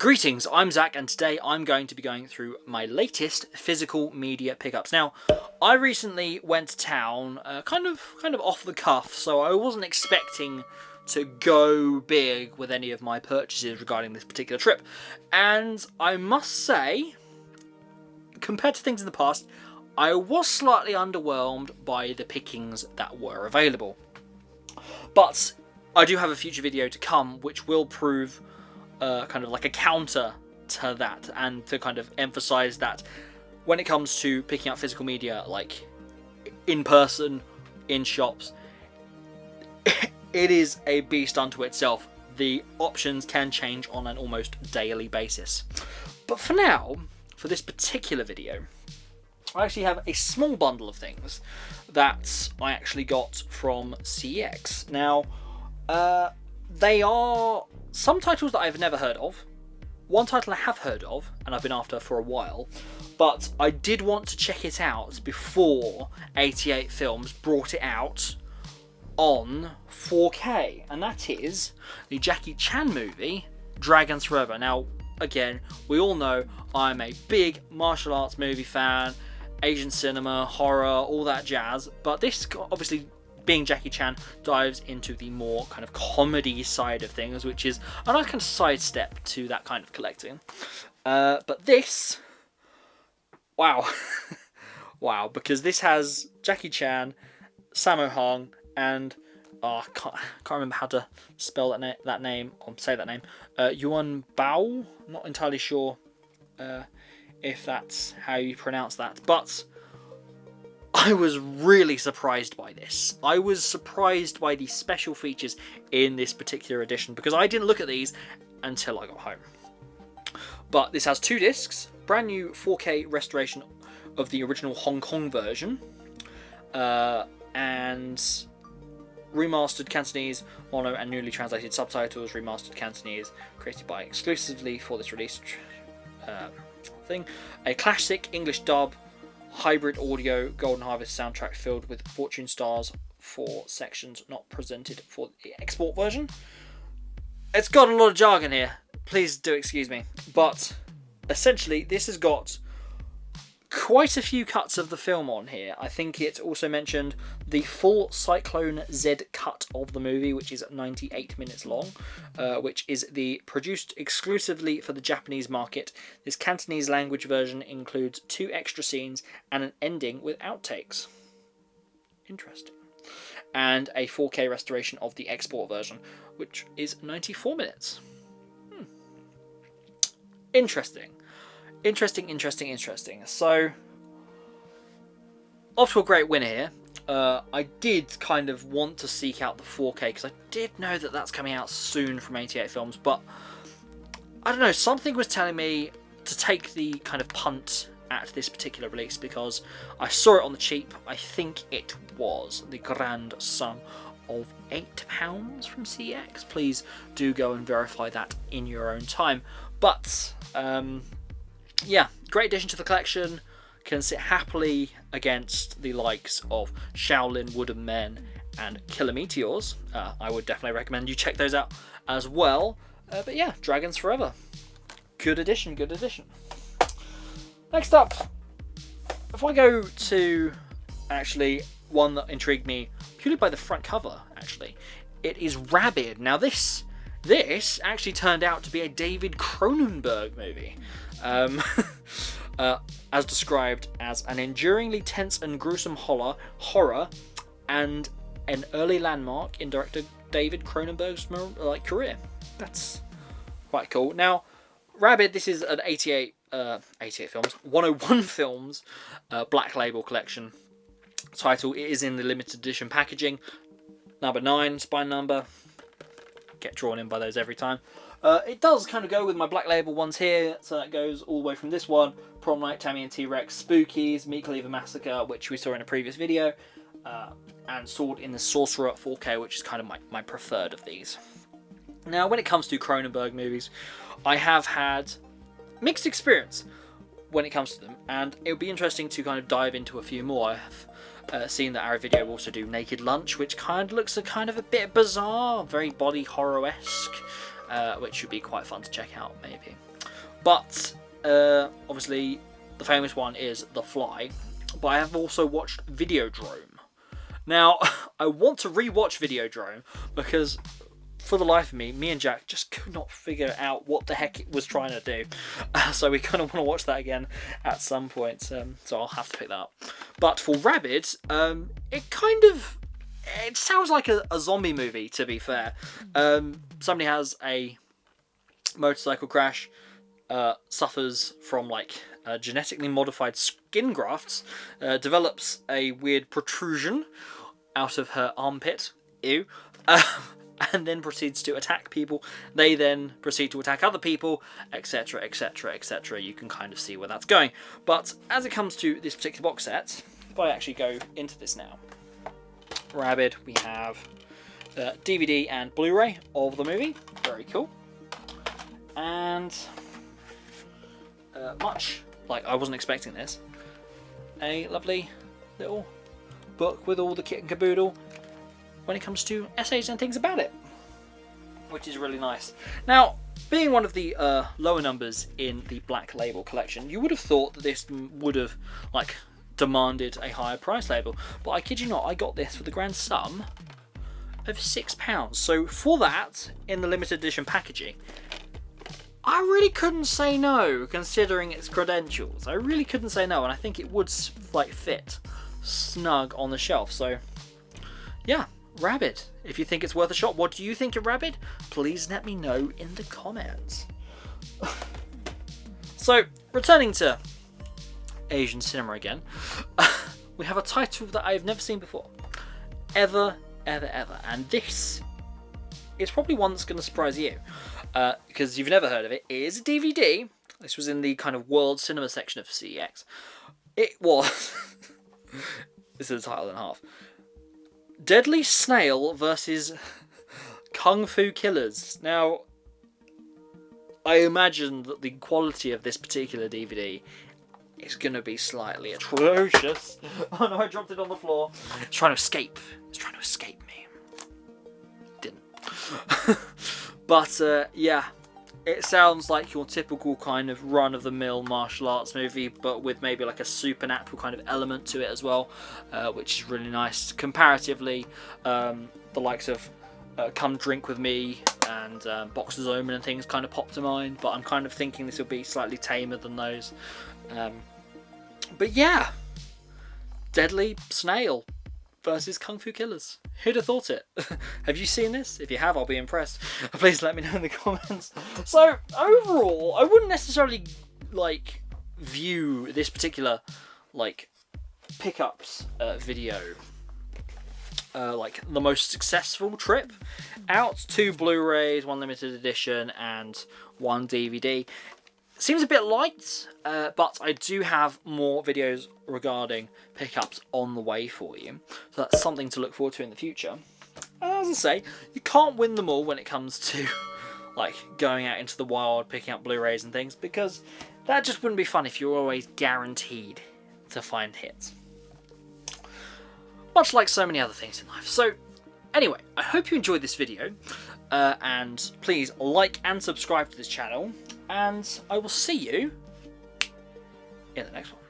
Greetings, I'm Zach, and today I'm going to be going through my latest physical media pickups. Now, I recently went to town, kind of off the cuff, so I wasn't expecting to go big with any of my purchases regarding this particular trip. And I must say, compared to things in the past, I was slightly underwhelmed by the pickings that were available. But I do have a future video to come which will prove kind of like a counter to that, and to kind of emphasize that when it comes to picking up physical media, like in person, in shops, it is a beast unto itself. The options can change on an almost daily basis. But for now, for this particular video, I actually have a small bundle of things that I actually got from CEX. Now, they are some titles that I've never heard of. One title I have heard of, and I've been after for a while, but I did want to check it out before 88 Films brought it out on 4K, and that is the Jackie Chan movie, Dragons Forever. Now, again, we all know I'm a big martial arts movie fan, Asian cinema, horror, all that jazz, but this, obviously being Jackie Chan, dives into the more kind of comedy side of things, which is a nice kind of sidestep to that kind of collecting. But this, wow, wow, because this has Jackie Chan, Sammo Hung, and I can't remember how to spell that name or say that name. Yuan Bao. I'm not entirely sure if that's how you pronounce that, but I was really surprised by this. I was surprised by the special features in this particular edition, because I didn't look at these until I got home. But this has 2 discs, brand new 4K restoration of the original Hong Kong version, and remastered Cantonese, mono and newly translated subtitles, remastered Cantonese, created by exclusively for this release thing. A classic English dub, hybrid audio, Golden Harvest soundtrack filled with Fortune stars for sections not presented for the export version. It's got a lot of jargon here, please do excuse me, but essentially this has got quite a few cuts of the film on here. I think it also mentioned the full Cyclone Z cut of the movie, which is 98 minutes long, which is the produced exclusively for the Japanese market. This Cantonese language version includes 2 extra scenes and an ending with outtakes. Interesting. And a 4K restoration of the export version, which is 94 minutes. Interesting. Interesting. So, off to a great winner here. I did kind of want to seek out the 4K, because I did know that that's coming out soon from 88 Films, but I don't know, something was telling me to take the kind of punt at this particular release, because I saw it on the cheap. I think it was the grand sum of £8 from CEX. Please do go and verify that in your own time. But yeah, great addition to the collection. Can sit happily against the likes of Shaolin Wooden Men and Killer Meteors. I would definitely recommend you check those out as well. But yeah, Dragons Forever. Good addition. Next up, if I go to actually one that intrigued me purely by the front cover, actually, it is Rabid. Now this actually turned out to be a David Cronenberg movie. As described as an enduringly tense and gruesome horror and an early landmark in director David Cronenberg's career. That's quite cool. Now, Rabid, this is an 88 Films, 101 Films Black Label collection title. It is in the limited edition packaging, number 9 spine number. Get drawn in by those every time. It does kind of go with my Black Label ones here, so that goes all the way from this one, Prom Night, Tammy and T-Rex, Spookies, Meat Cleaver Massacre, which we saw in a previous video, and Sword in the Sorcerer 4K, which is kind of my preferred of these. Now, when it comes to Cronenberg movies, I have had mixed experience when it comes to them, and it would be interesting to kind of dive into a few more. I have seen that our video will also do Naked Lunch, which kind of looks a bit bizarre, very body horror-esque, which should be quite fun to check out, maybe. But obviously the famous one is The Fly, but I have also watched Videodrome. Now, I want to re-watch Videodrome because for the life of me and Jack just could not figure out what the heck it was trying to do. So we kind of want to watch that again at some point. So I'll have to pick that up. But for Rabid, it sounds like a zombie movie, to be fair. Somebody has a motorcycle crash, suffers from genetically modified skin grafts, develops a weird protrusion out of her armpit. Ew. And then proceeds to attack people. They then proceed to attack other people, etc, etc, etc. You can kind of see where that's going. But as it comes to this particular box set, if I actually go into this now, Rabid, we have DVD and Blu-ray of the movie. Very cool. And much like I wasn't expecting this, a lovely little book with all the kit and caboodle when it comes to essays and things about it, which is really nice. Now, being one of the lower numbers in the Black Label collection, you would have thought that this would have demanded a higher price label, but I kid you not, I got this for the grand sum of £6. So for that, in the limited edition packaging, I really couldn't say no, considering its credentials. I really couldn't say no, and I think it would fit snug on the shelf. So yeah, Rabid. If you think it's worth a shot, what do you think of Rabid? Please let me know in the comments. So, returning to Asian cinema again, we have a title that I've never seen before. Ever, ever, ever. And this is probably one that's going to surprise you, because you've never heard of it. It is a DVD. This was in the kind of world cinema section of CEX. It was... This is the title and a half. Deadly Snail versus Kung Fu Killers. Now, I imagine that the quality of this particular DVD is going to be slightly atrocious. Oh no, I dropped it on the floor. It's trying to escape. It's trying to escape me. Didn't. But, yeah. It sounds like your typical kind of run-of-the-mill martial arts movie, but with maybe a supernatural kind of element to it as well, which is really nice. Comparatively, the likes of Come Drink With Me and Boxer's Omen and things kind of pop to mind, but I'm kind of thinking this will be slightly tamer than those. But yeah, Deadly Snail versus Kung Fu Killers. Who'd have thought it? Have you seen this? If you have, I'll be impressed. Please let me know in the comments. So, overall, I wouldn't necessarily, view this particular, pickups video, the most successful trip out. 2 Blu-rays, 1 limited edition, and 1 DVD. Seems a bit light, but I do have more videos regarding pickups on the way for you. So that's something to look forward to in the future. As I say, you can't win them all when it comes to going out into the wild, picking up Blu-rays and things, because that just wouldn't be fun if you're always guaranteed to find hits. Much like so many other things in life. So anyway, I hope you enjoyed this video, and please like and subscribe to this channel. And I will see you in the next one.